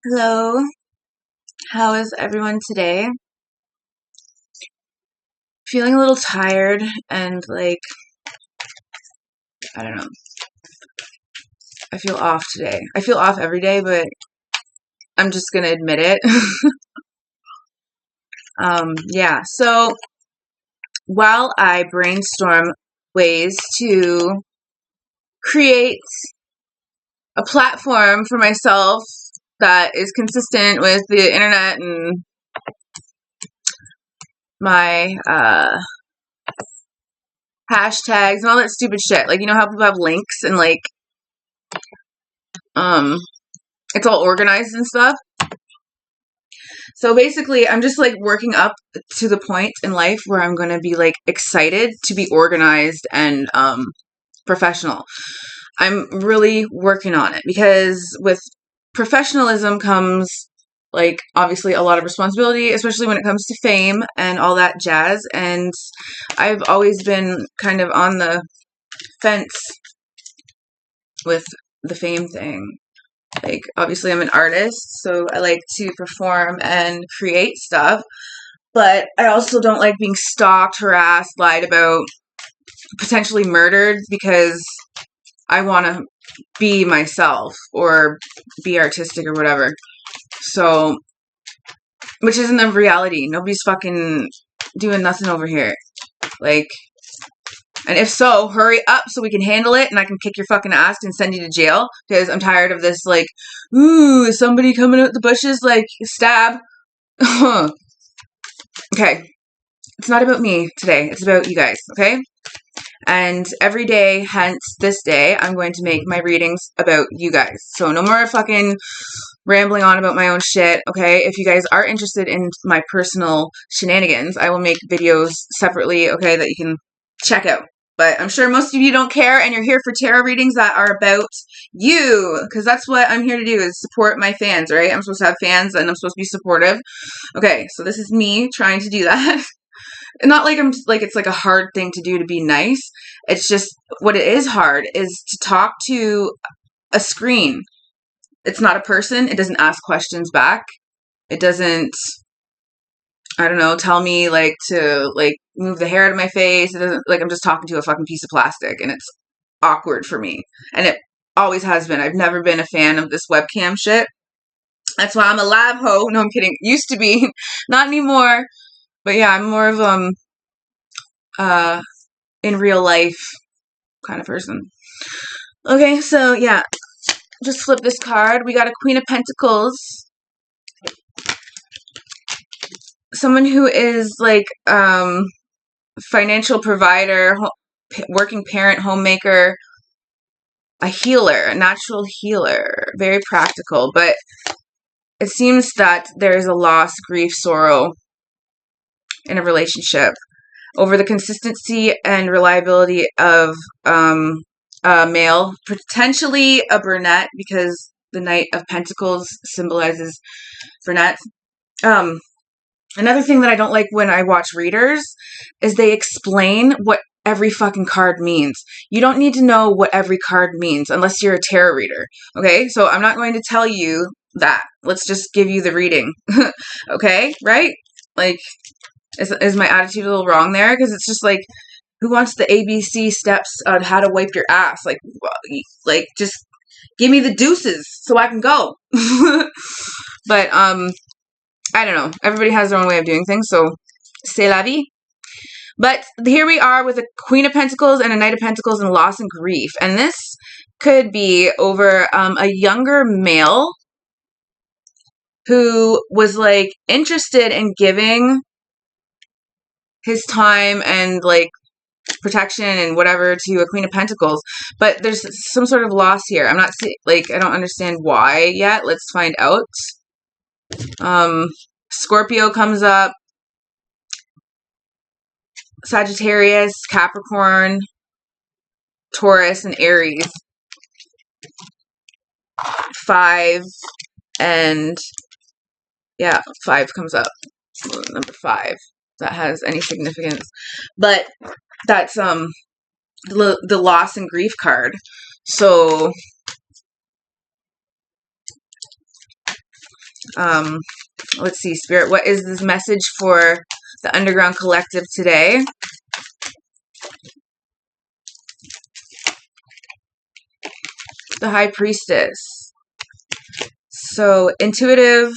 Hello, how is everyone today? Feeling a little tired and I don't know. I feel off today. I feel off every day, but I'm just gonna admit it. Yeah, so while I brainstorm ways to create a platform for myself that is consistent with the internet and my hashtags and all that stupid shit. Like, you know how people have links and um it's all organized and stuff. So basically, I'm just working up to the point in life where I'm going to be excited to be organized and professional. I'm really working on it because with professionalism comes obviously a lot of responsibility, especially when it comes to fame and all that jazz. And I've always been kind of on the fence with the fame thing. Obviously I'm an artist, so I like to perform and create stuff, but I also don't like being stalked, harassed, lied about, potentially murdered because I want to be myself or be artistic or whatever. So, which isn't the reality. Nobody's fucking doing nothing over here. And if so, hurry up so we can handle it and I can kick your fucking ass and send you to jail because I'm tired of this, ooh, somebody coming out the bushes, stab. Okay. It's not about me today. It's about you guys, okay? And every day, hence this day, I'm going to make my readings about you guys. So no more fucking rambling on about my own shit, okay? If you guys are interested in my personal shenanigans, I will make videos separately, okay, that you can check out. But I'm sure most of you don't care and you're here for tarot readings that are about you, because that's what I'm here to do, is support my fans, right? I'm supposed to have fans and I'm supposed to be supportive. Okay, so this is me trying to do that. Not like I'm it's a hard thing to do to be nice. It's just what it is hard is to talk to a screen. It's not a person. It doesn't ask questions back. It doesn't, I don't know, tell me to move the hair out of my face. It doesn't, I'm just talking to a fucking piece of plastic and it's awkward for me. And it always has been. I've never been a fan of this webcam shit. That's why I'm a lab hoe. No, I'm kidding. Used to be. Not anymore. But yeah, I'm more of in real life kind of person. Okay, so yeah, just flip this card. We got a Queen of Pentacles. Someone who is financial provider, working parent, homemaker, a healer, a natural healer, very practical, but it seems that there is a loss, grief, sorrow in a relationship over the consistency and reliability of a male, potentially a brunette, because the Knight of Pentacles symbolizes brunettes. Another thing that I don't like when I watch readers is they explain what every fucking card means. You don't need to know what every card means unless you're a tarot reader. Okay? So I'm not going to tell you that. Let's just give you the reading. Okay? Right? Is my attitude a little wrong there? Because it's just who wants the ABC steps on how to wipe your ass? Just give me the deuces so I can go. But, I don't know. Everybody has their own way of doing things, so c'est la vie. But here we are with a Queen of Pentacles and a Knight of Pentacles and loss and grief. And this could be over a younger male who was interested in giving his time and protection and whatever to a Queen of Pentacles, but there's some sort of loss here. I'm not I don't understand why yet. Let's find out. Scorpio comes up, Sagittarius, Capricorn, Taurus, and Aries. 5 and yeah, 5 comes up. Number 5. That has any significance, but that's the loss and grief card. So Let's see, Spirit, what is this message for the Underground Collective today? The High Priestess. So, intuitive,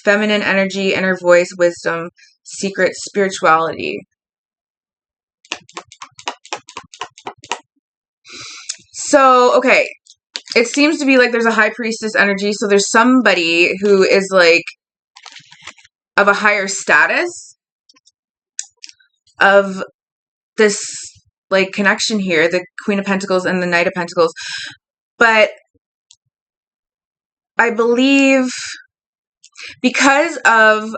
feminine energy, inner voice, wisdom, secret spirituality. So, okay, it seems to be like there's a high priestess energy. So there's somebody who is like of a higher status of this like connection here, the Queen of Pentacles and the Knight of Pentacles. But I believe because of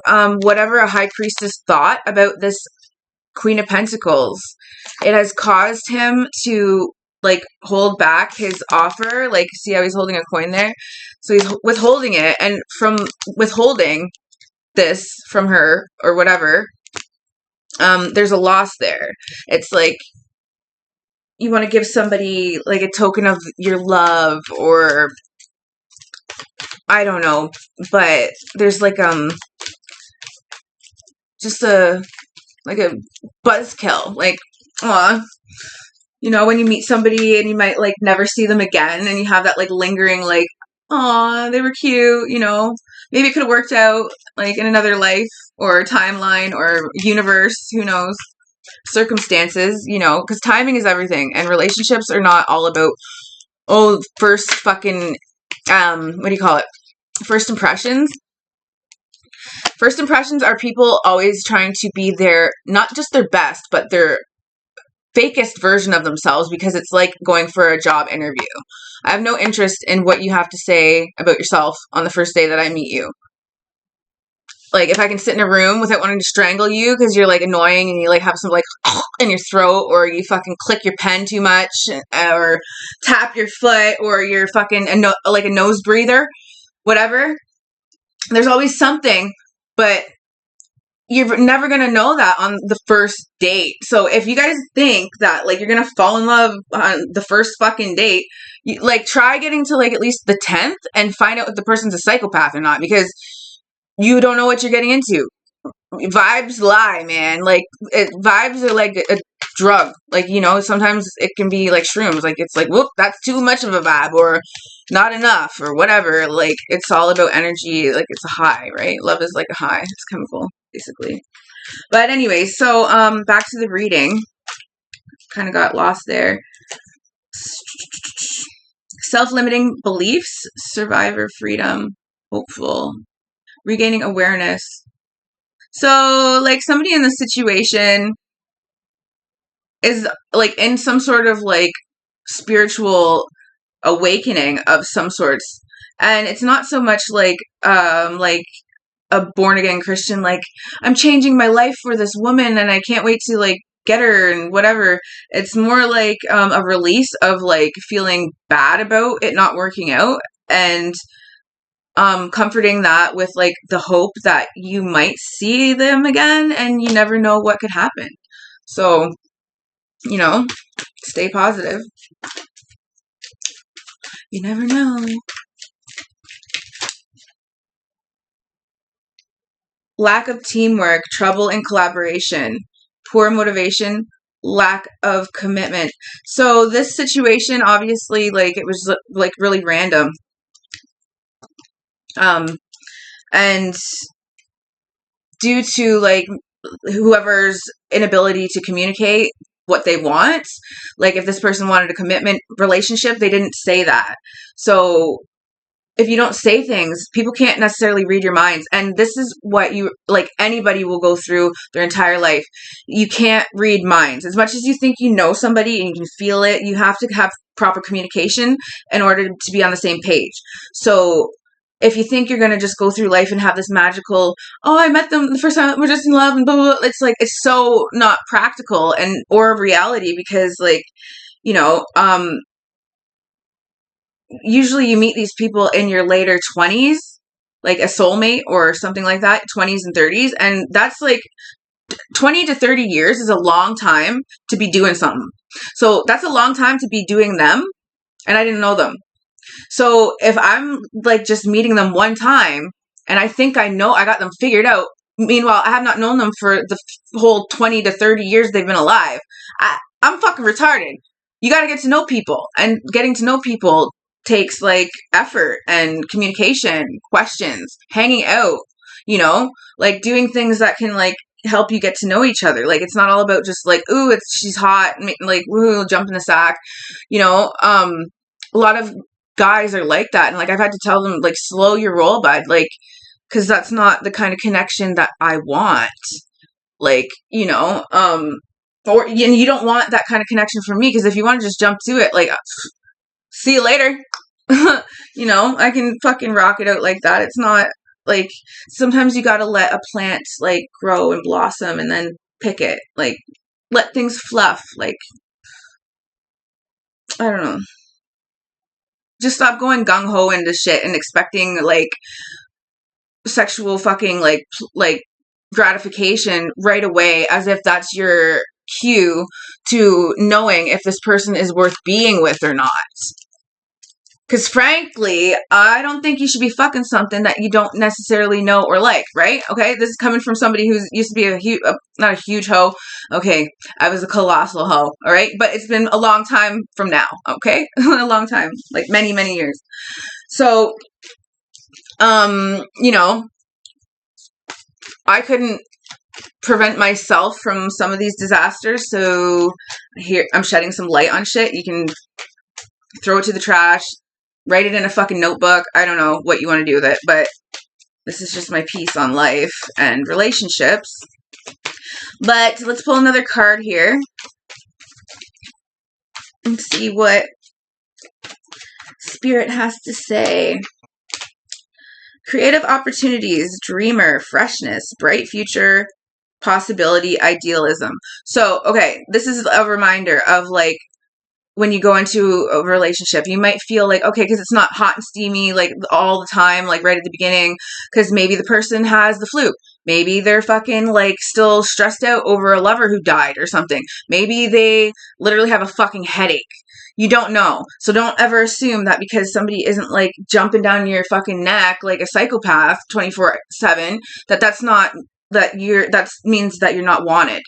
whatever a high priestess thought about this Queen of Pentacles, it has caused him to like hold back his offer. Like, see how he's holding a coin there? So he's withholding it, and from withholding this from her or whatever, there's a loss there. It's like you want to give somebody like a token of your love, or I don't know, but there's like just a buzzkill, like, aw, you know, when you meet somebody and you might like never see them again, and you have that like lingering like, aw, they were cute, you know, maybe it could have worked out like in another life or timeline or universe, who knows, circumstances, you know, because timing is everything, and relationships are not all about, oh, first fucking, what do you call it? First impressions. First impressions are people always trying to be their, not just their best, but their fakest version of themselves, because it's like going for a job interview. I have no interest in what you have to say about yourself on the first day that I meet you. Like, if I can sit in a room without wanting to strangle you because you're like annoying and you like have some like in your throat, or you fucking click your pen too much, or tap your foot, or you're fucking like a nose breather, whatever. There's always something, but you're never going to know that on the first date. So if you guys think that like you're going to fall in love on the first fucking date, you, like, try getting to like at least the 10th and find out if the person's a psychopath or not, because you don't know what you're getting into. Vibes lie, man. Like, vibes are like a drug. Like, you know, sometimes it can be like shrooms. Like, it's like, whoop, that's too much of a vibe, or not enough, or whatever. Like, it's all about energy. Like, it's a high, right? Love is like a high. It's chemical, basically. But anyway, so back to the reading. Kind of got lost there. Self-limiting beliefs, survivor, freedom, hopeful, regaining awareness. So, like, somebody in this situation is like in some sort of like spiritual awakening of some sorts, and it's not so much like a born again Christian, like, I'm changing my life for this woman and I can't wait to like get her and whatever. It's more like a release of like feeling bad about it not working out, and comforting that with like the hope that you might see them again, and you never know what could happen. So, you know, stay positive. You never know. Lack of teamwork, trouble in collaboration, poor motivation, lack of commitment. So this situation, obviously, like, it was like really random. And due to like whoever's inability to communicate what they want, like if this person wanted a commitment relationship, they didn't say that. So if you don't say things, people can't necessarily read your minds. And this is what you, like, anybody will go through their entire life. You can't read minds. As much as you think you know somebody and you can feel it, you have to have proper communication in order to be on the same page. So if you think you're going to just go through life and have this magical, oh, I met them the first time, we're just in love, and blah, blah, blah, it's like, it's so not practical and or reality, because like, you know, usually you meet these people in your later 20s, like a soulmate or something like that, 20s and 30s. And that's like 20 to 30 years is a long time to be doing something. So that's a long time to be doing them. And I didn't know them. So if I'm like just meeting them one time and I think I got them figured out. Meanwhile, I have not known them for the whole 20 to 30 years they've been alive. I'm fucking retarded. You got to get to know people, and getting to know people takes like effort and communication, questions, hanging out, like doing things that can like help you get to know each other. Like, it's not all about just like, ooh, she's hot, like, ooh, jump in the sack, a lot of guys are like that. And like, I've had to tell them, like, slow your roll, bud. Like, cause that's not the kind of connection that I want. Like, or you don't want that kind of connection from me. Cause if you want to just jump to it, like, see you later. I can fucking rock it out like that. It's not like, sometimes you gotta let a plant like grow and blossom and then pick it. Like, let things fluff. Like, I don't know. Just stop going gung-ho into shit and expecting like sexual fucking like gratification right away, as if that's your cue to knowing if this person is worth being with or not. Because frankly, I don't think you should be fucking something that you don't necessarily know or like, right? Okay, this is coming from somebody who's used to be not a huge hoe. Okay, I was a colossal hoe, all right? But it's been a long time from now, okay? A long time, like many, many years. So, I couldn't prevent myself from some of these disasters. So here, I'm shedding some light on shit. You can throw it to the trash, write it in a fucking notebook. I don't know what you want to do with it, but this is just my piece on life and relationships. But let's pull another card here and see what Spirit has to say. Creative opportunities, dreamer, freshness, bright future, possibility, idealism. So, okay, this is a reminder of like, when you go into a relationship, you might feel like, okay, because it's not hot and steamy like all the time, like right at the beginning, because maybe the person has the flu. Maybe they're fucking like still stressed out over a lover who died or something. Maybe they literally have a fucking headache. You don't know. So don't ever assume that because somebody isn't like jumping down your fucking neck like a psychopath 24/7, that means that you're not wanted.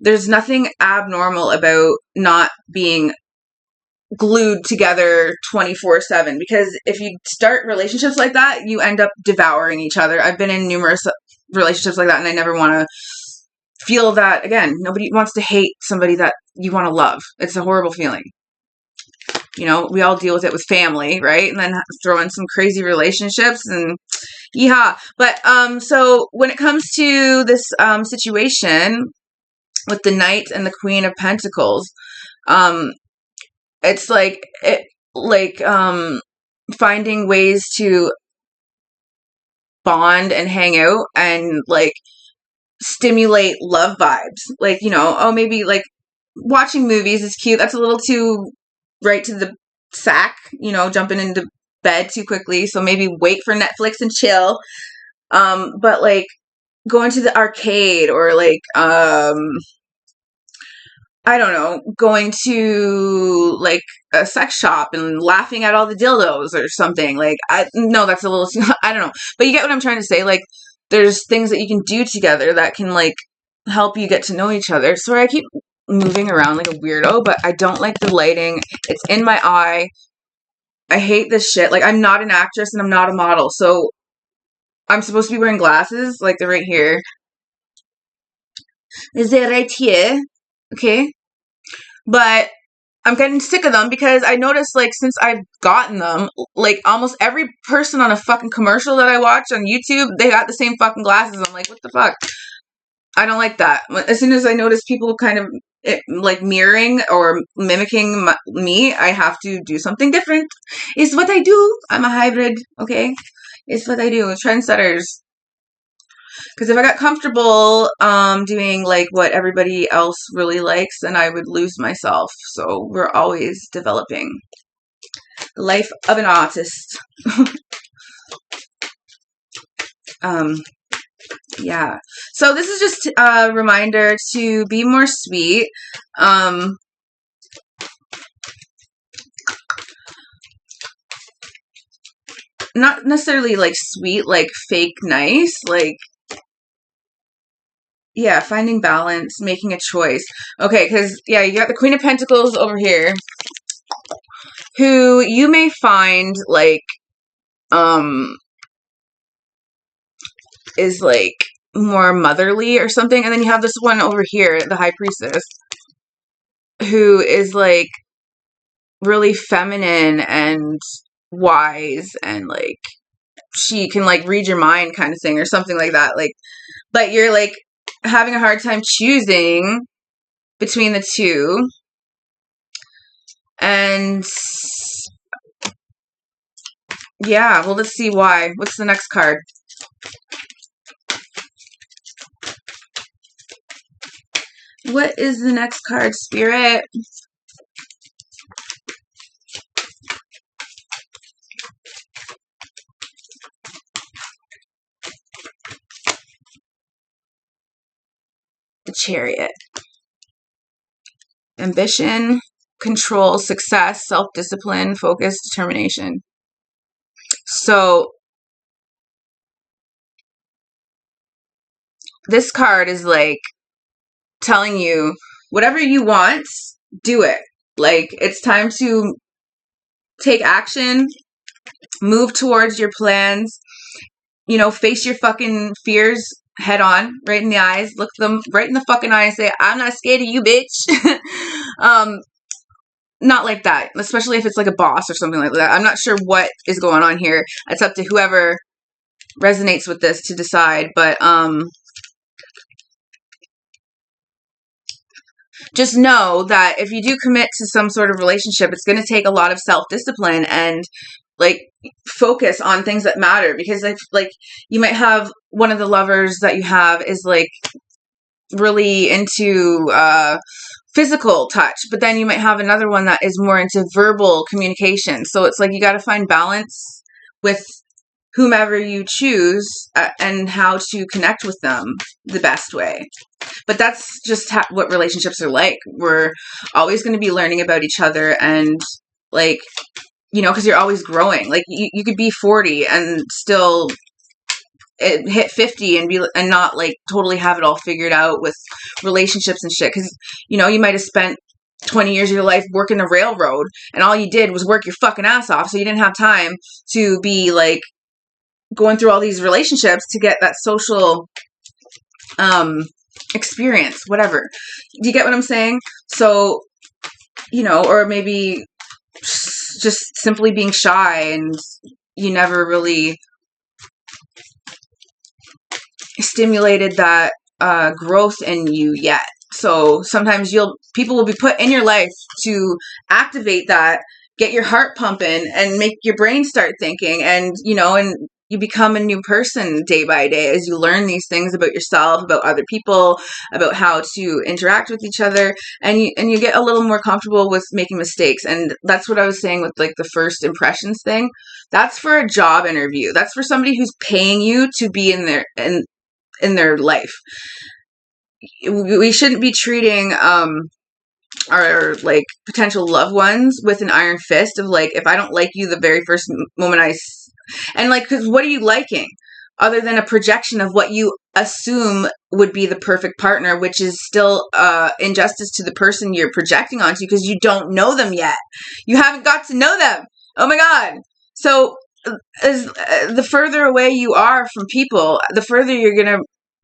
There's nothing abnormal about not being glued together 24/7, because if you start relationships like that, you end up devouring each other. I've been in numerous relationships like that, and I never want to feel that again. Nobody wants to hate somebody that you want to love. It's a horrible feeling. We all deal with it with family, right? And then throw in some crazy relationships and yeehaw. But so when it comes to this situation with the Knight and the Queen of Pentacles, it's finding ways to bond and hang out and like stimulate love vibes. Like, maybe like watching movies is cute. That's a little too right to the sack, jumping into bed too quickly. So maybe wait for Netflix and chill. But like going to the arcade or like, I don't know, going to like a sex shop and laughing at all the dildos or something. Like, no, that's a little, I don't know. But you get what I'm trying to say. Like, there's things that you can do together that can like help you get to know each other. Sorry, I keep moving around like a weirdo, but I don't like the lighting. It's in my eye. I hate this shit. Like, I'm not an actress and I'm not a model. So I'm supposed to be wearing glasses. Like, they're right here. They're right here. Okay. But I'm getting sick of them because I noticed, like, since I've gotten them, like, almost every person on a fucking commercial that I watch on YouTube, they got the same fucking glasses. I'm like, what the fuck? I don't like that. As soon as I notice people kind of, like, mirroring or mimicking me, I have to do something different. It's what I do. I'm a hybrid, okay? It's what I do. Trendsetters. Because if I got comfortable doing like what everybody else really likes, then I would lose myself. So we're always developing. The life of an artist. Yeah. So this is just a reminder to be more sweet. not necessarily like sweet, like fake nice, like, yeah, finding balance, making a choice. Okay, because, yeah, you got the Queen of Pentacles over here, who you may find, like, is, like, more motherly or something. And then you have this one over here, the High Priestess, who is, like, really feminine and wise and, like, she can, like, read your mind kind of thing or something like that. Like, but you're, like, having a hard time choosing between the two. And yeah, well, let's see why. What's the next card? What is the next card, Spirit? The Chariot. Ambition, control, success, self-discipline, focus, determination. So this card is like telling you whatever you want, do it. Like, it's time to take action, move towards your plans, you know, face your fucking fears head on, right in the eyes, look them right in the fucking eye and say, I'm not scared of you, bitch. Not like that, especially if it's like a boss or something like that. I'm not sure what is going on here. It's up to whoever resonates with this to decide, but just know that if you do commit to some sort of relationship, it's going to take a lot of self-discipline and, like, focus on things that matter. Because if, like, you might have one of the lovers that you have is, like, really into physical touch, but then you might have another one that is more into verbal communication. So it's like you got to find balance with whomever you choose and how to connect with them the best way. But that's just what relationships are like. We're always going to be learning about each other and, like, you know, because you're always growing. Like, you could be 40 and still hit 50 and not, like, totally have it all figured out with relationships and shit. Because, you know, you might have spent 20 years of your life working the railroad and all you did was work your fucking ass off. So you didn't have time to be, like, going through all these relationships to get that social experience, whatever. Do you get what I'm saying? So, you know, or maybe just simply being shy and you never really stimulated that growth in you yet. So sometimes people will be put in your life to activate that, get your heart pumping and make your brain start thinking, and, you know, and you become a new person day by day as you learn these things about yourself, about other people, about how to interact with each other, and you get a little more comfortable with making mistakes. And that's what I was saying with, like, the first impressions thing. That's for a job interview. That's for somebody who's paying you to be in their life. We shouldn't be treating our, like, potential loved ones with an iron fist of, like, if I don't like you the very first moment and, like, because what are you liking other than a projection of what you assume would be the perfect partner, which is still injustice to the person you're projecting onto because you don't know them yet. You haven't got to know them. Oh my God. So the further away you are from people, the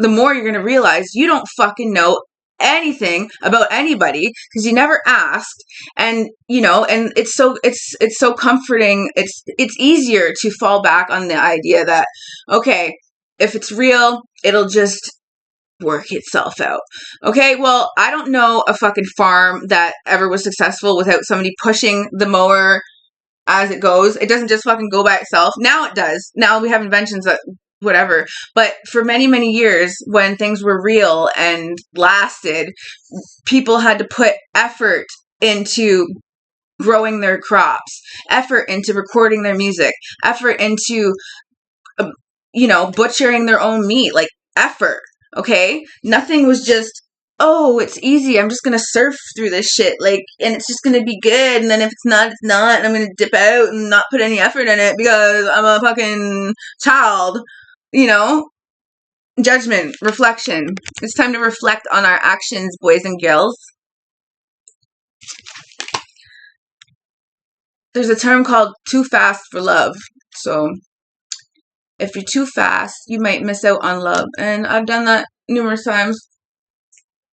more you're gonna realize you don't fucking know anything about anybody because you never asked. And, you know, and it's so comforting. It's easier to fall back on the idea that, okay, if it's real, it'll just work itself out. Okay, well, I don't know a fucking farm that ever was successful without somebody pushing the mower as it goes. It doesn't just fucking go by itself. Now it does. Now we have inventions that whatever. But for many, many years, when things were real and lasted, people had to put effort into growing their crops, effort into recording their music, effort into, you know, butchering their own meat, like effort. Okay? Nothing was just oh, it's easy. I'm just gonna surf through this shit, like, and it's just gonna be good. And then if it's not, it's not. And I'm gonna dip out and not put any effort in it because I'm a fucking child, you know? Judgment, reflection. It's time to reflect on our actions, boys and girls. There's a term called too fast for love. So if you're too fast, you might miss out on love. And I've done that numerous times.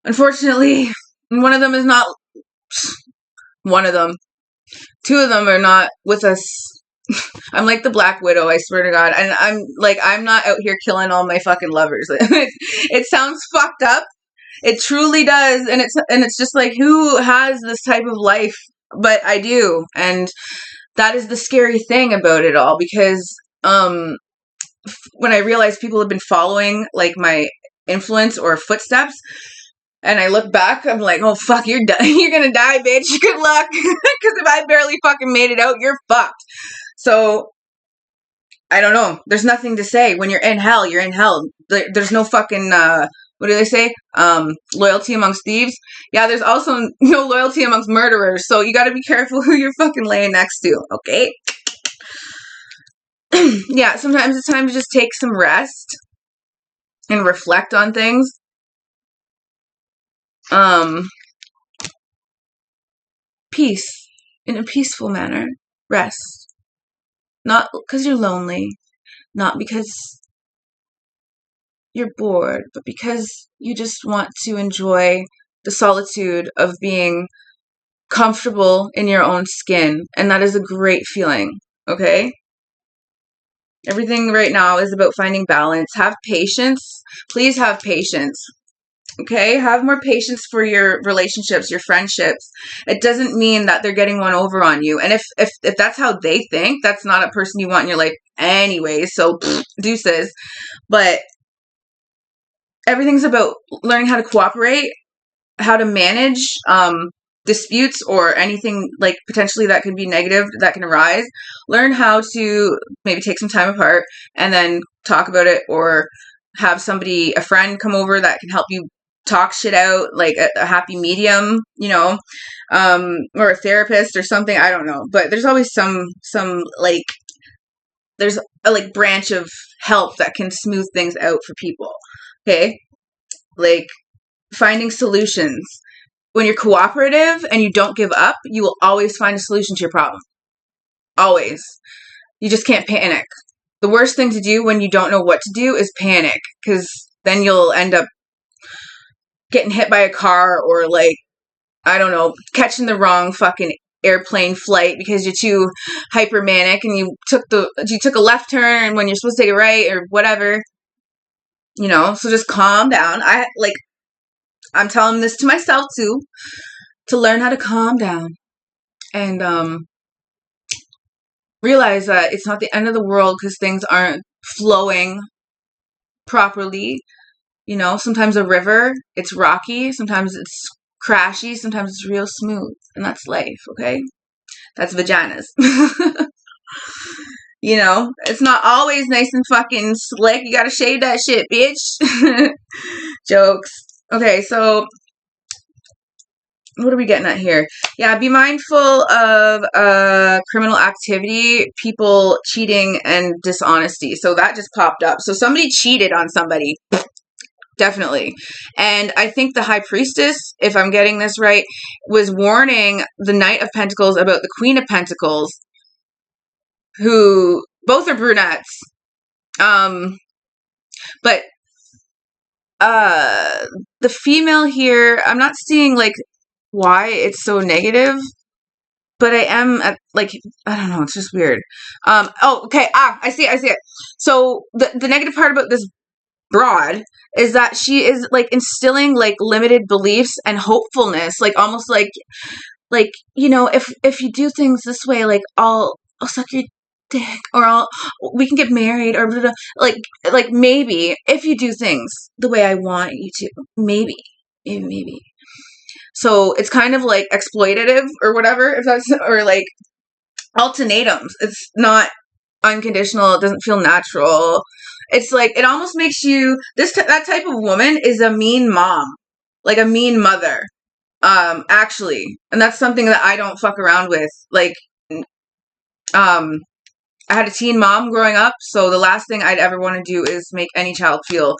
Unfortunately, one of them is not one of them. Two of them are not with us. I'm like the Black Widow, I swear to God. And I'm not out here killing all my fucking lovers. It sounds fucked up. It truly does. And it's just like, who has this type of life? But I do. And that is the scary thing about it all, because when I realize people have been following like my influence or footsteps, and I look back, I'm like, oh fuck, you're you're gonna die, bitch. Good luck. Because if I barely fucking made it out, you're fucked. So I don't know. There's nothing to say. When you're in hell, you're in hell. There's no fucking what do they say? Loyalty amongst thieves. Yeah, there's also no loyalty amongst murderers. So you got to be careful who you're fucking laying next to. Okay. Yeah, sometimes it's time to just take some rest and reflect on things. Peace, in a peaceful manner. Rest. Not because you're lonely, not because you're bored, but because you just want to enjoy the solitude of being comfortable in your own skin. And that is a great feeling, okay? Everything right now is about finding balance. Have patience. Please have patience. Okay? Have more patience for your relationships, your friendships. It doesn't mean that they're getting one over on you. And if that's how they think, that's not a person you want in your life anyway. So, deuces. But everything's about learning how to cooperate, how to manage disputes or anything like potentially that could be negative that can arise. Learn how to maybe take some time apart and then talk about it, or have somebody, a friend, come over that can help you talk shit out, like a happy medium, or a therapist or something. I don't know, but there's always some like there's a like branch of help that can smooth things out for people. Okay, like finding solutions. When you're cooperative and you don't give up, you will always find a solution to your problem. Always. You just can't panic. The worst thing to do when you don't know what to do is panic, because then you'll end up getting hit by a car, or like, I don't know, catching the wrong fucking airplane flight because you're too hypermanic and you took a left turn when you're supposed to take a right or whatever. So just calm down. I'm telling this to myself too, to learn how to calm down and realize that it's not the end of the world because things aren't flowing properly. Sometimes a river, it's rocky, sometimes it's crashy, sometimes it's real smooth, and that's life, okay? That's vaginas. It's not always nice and fucking slick. You gotta shave that shit, bitch. Jokes. Okay, so what are we getting at here? Yeah, be mindful of criminal activity, people cheating, and dishonesty. So that just popped up. So somebody cheated on somebody. Definitely. And I think the High Priestess, if I'm getting this right, was warning the Knight of Pentacles about the Queen of Pentacles, who both are brunettes. But the female here, I'm not seeing like why it's so negative, but I am at like, I don't know, it's just weird. Okay. I see it. So the negative part about this broad is that she is like instilling like limited beliefs and hopefulness, like almost like if you do things this way, like I'll suck your dick, or we can get married, or blah, blah, blah. Like maybe if you do things the way I want you to, maybe. So it's kind of like exploitative or whatever, if that's, or like ultimatums. It's not unconditional. It doesn't feel natural. It's like, it almost makes you, that type of woman is a mean mom. like a mean mother. Actually, and that's something that I don't fuck around with. Like, I had a teen mom growing up, so the last thing I'd ever want to do is make any child feel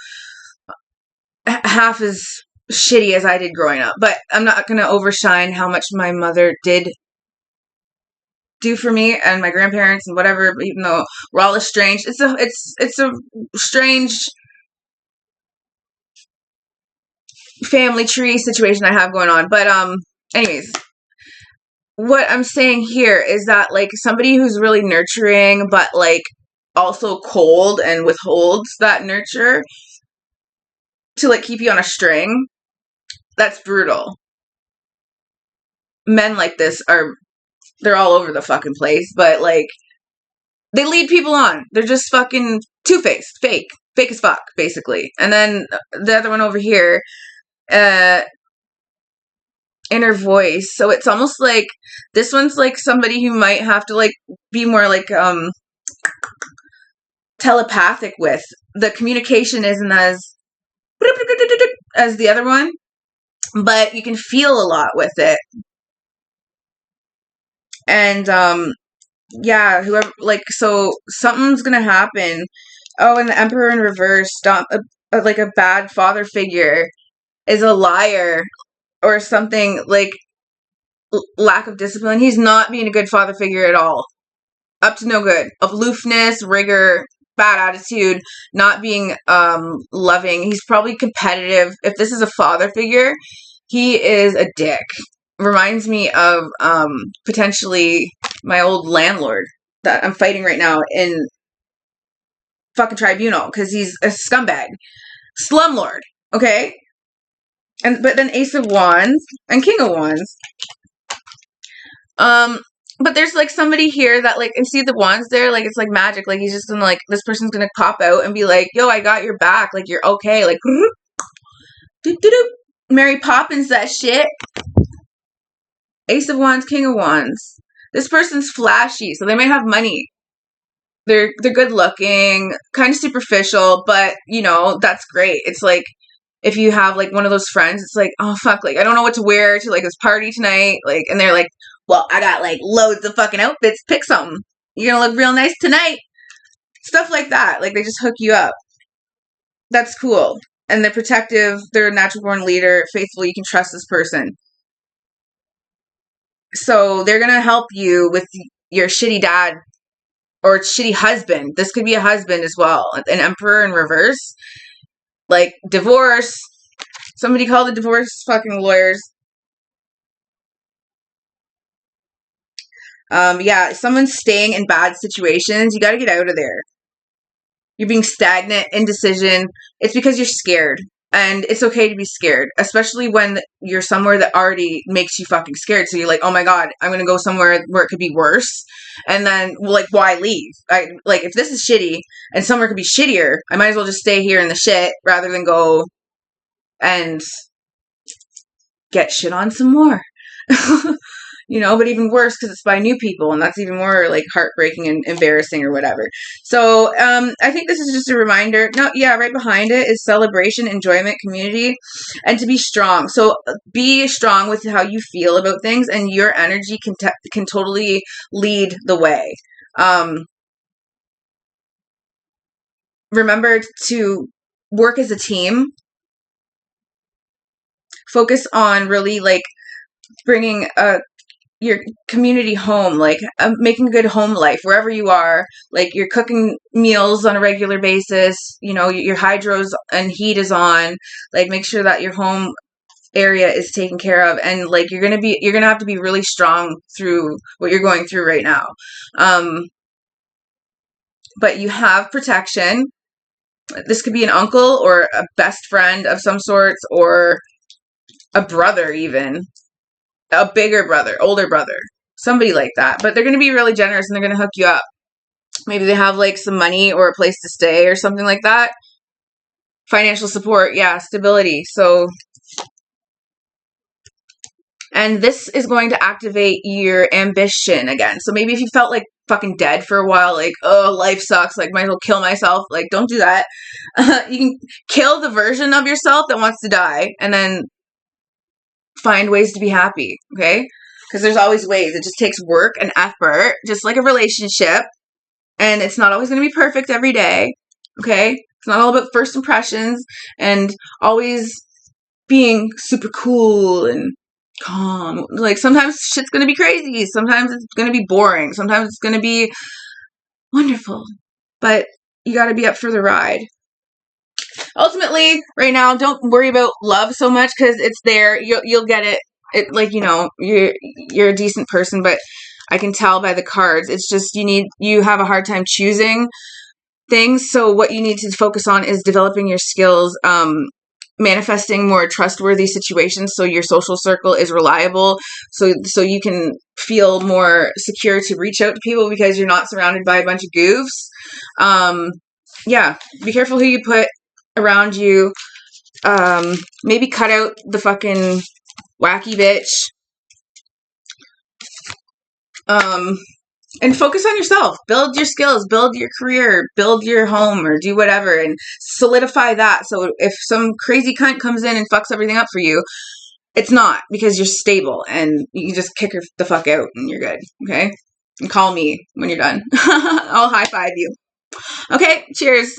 half as shitty as I did growing up. But I'm not going to overshine how much my mother did do for me and my grandparents and whatever, even though we're all estranged. It's a strange family tree situation I have going on. But anyways, what I'm saying here is that, like, somebody who's really nurturing but like also cold and withholds that nurture to like keep you on a string, that's brutal. Men like this they're all over the fucking place, but like they lead people on. They're just fucking two-faced, fake as fuck, basically. And then the other one over here, inner voice. So it's almost like this one's like somebody who might have to like be more like telepathic with. The communication isn't as the other one, but you can feel a lot with it. And yeah, whoever, like, so something's gonna happen. Oh, and the Emperor in reverse, like a bad father figure is a liar or something, like lack of discipline. He's not being a good father figure at all. Up to no good. Aloofness, rigor, bad attitude, not being loving. He's probably competitive. If this is a father figure, he is a dick. Reminds me of potentially my old landlord that I'm fighting right now in fucking tribunal because he's a scumbag. Slumlord, okay? But then Ace of Wands and King of Wands. But there's like somebody here that like, and see the wands there, like it's like magic. Like he's just gonna like, this person's gonna pop out and be like, yo, I got your back. Like you're okay. Like, Mary Poppins, that shit. Ace of Wands, King of Wands. This person's flashy, so they may have money. They're good looking, kind of superficial, but you know, that's great. It's like, if you have like one of those friends, it's like, oh fuck, like I don't know what to wear to like this party tonight. Like, and they're like, well, I got like loads of fucking outfits. Pick something. You're gonna look real nice tonight. Stuff like that. Like they just hook you up. That's cool. And they're protective. They're a natural born leader. Faithful. You can trust this person. So they're gonna help you with your shitty dad or shitty husband. This could be a husband as well. An Emperor in reverse. Like divorce. Somebody call the divorce fucking lawyers. Yeah, someone's staying in bad situations. You got to get out of there. You're being stagnant, indecision. It's because you're scared. And it's okay to be scared, especially when you're somewhere that already makes you fucking scared. So you're like, oh my God, I'm going to go somewhere where it could be worse. And then, like, why leave? Like, if this is shitty and somewhere could be shittier, I might as well just stay here in the shit rather than go and get shit on some more. You know, but even worse because it's by new people, and that's even more like heartbreaking and embarrassing or whatever. So I think this is just a reminder. No, yeah, right behind it is celebration, enjoyment, community, and to be strong. So be strong with how you feel about things, and your energy can totally lead the way. Remember to work as a team. Focus on really like bringing your community home, like making a good home life wherever you are. Like you're cooking meals on a regular basis, you know, your hydros and heat is on. Like make sure that your home area is taken care of, and like you're gonna have to be really strong through what you're going through right now. But you have protection. This could be an uncle or a best friend of some sorts, or a brother even. A bigger brother, older brother, somebody like that. But they're going to be really generous and they're going to hook you up. Maybe they have like some money or a place to stay or something like that. Financial support, yeah, stability. So, and this is going to activate your ambition again. So maybe if you felt like fucking dead for a while, like, oh, life sucks, like might as well kill myself, like don't do that. You can kill the version of yourself that wants to die, and then find ways to be happy, okay? Because there's always ways. It just takes work and effort, just like a relationship. And it's not always going to be perfect every day, okay? It's not all about first impressions and always being super cool and calm. Like, sometimes shit's going to be crazy. Sometimes it's going to be boring. Sometimes it's going to be wonderful. But you got to be up for the ride. Ultimately, right now, don't worry about love so much because it's there. You'll get it. It, like, you know, you're a decent person, but I can tell by the cards. It's just you have a hard time choosing things. So what you need to focus on is developing your skills, manifesting more trustworthy situations so your social circle is reliable, so you can feel more secure to reach out to people because you're not surrounded by a bunch of goofs. Yeah, be careful who you put around you. Maybe cut out the fucking wacky bitch. And focus on yourself. Build your skills, build your career, build your home, or do whatever, and solidify that. So if some crazy cunt comes in and fucks everything up for you, it's not, because you're stable and you just kick her the fuck out and you're good. Okay? And call me when you're done. I'll high five you. Okay, cheers.